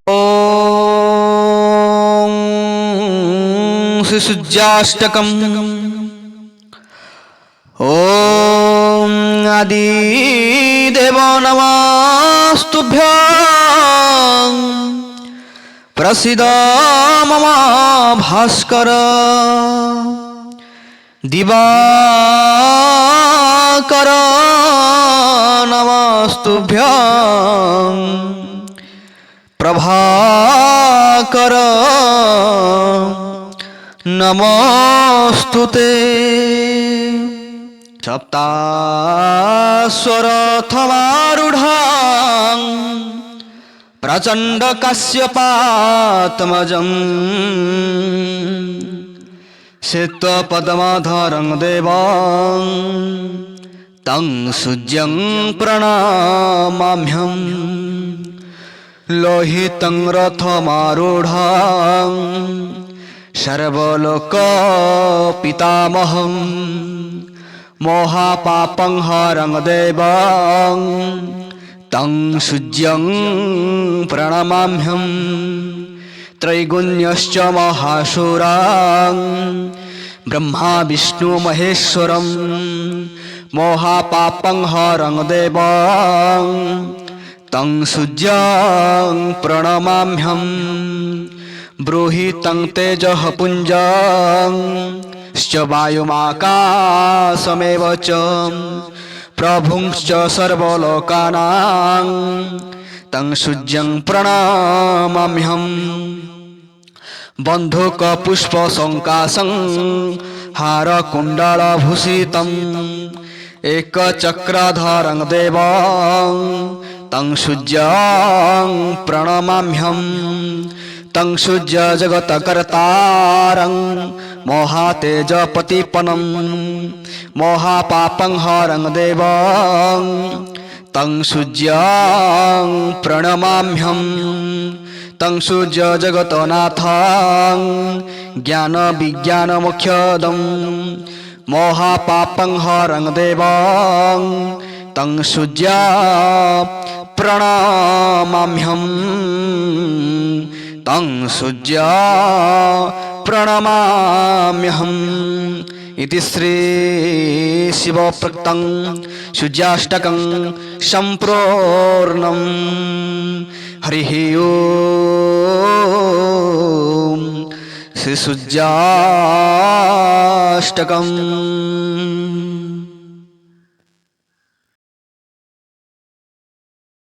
ॐ श्रीसूर्याष्टकम्। ॐ आदिदेवो नमस्तुभ्यं। प्रसीद मम भास्कर। दिवाकर नमस्तुभ्यं। प्रभाकर नमोस्तुते। सप्ताश्वरथमारूढं प्रचंड कश्यपात्मजं श्वेतपद्मधरं देवं तं सूर्यं प्रणमाम्यहम्। लोहितं रथमारूढं सर्वलोकपितामहं मोहापापं हरं देवं तं सूर्यं प्रणमाम्यहम्। त्रैगुण्यश्च महासुरं ब्रह्मा विष्णु महेश्वरं मोहापापं हरं देवं तं सूर्यं प्रणमाम्यहम्। ब्रूहि तं तेजः पुञ्जं श्च वायुमाकाशमेव च प्रभुंश्च सर्वलोकानां तं सूर्यं प्रणमाम्यहम्। बन्धुकपुष्पसङ्काशं हारकुण्डलभूषितम् एकचक्रधरं देवं तं सूर्यं प्रणमाम्यहम्। तं सूर्य जगत्कर्तारं मोहातेजपतिपनं मोहापापं हरं देवं तं सूर्यं प्रणमाम्यहम्। तं सूर्य जगन्नाथं ज्ञानविज्ञानमोक्षदं मोहापापं हरं देवं तं सूर्यं प्रणमाम्यहम्। तं सूर्यं प्रणमाम्यहम्। इति श्री शिवप्रोक्तं सूर्याष्टकं सम्पूर्णं। हरिः ओम्। श्री सूर्याष्टकम्।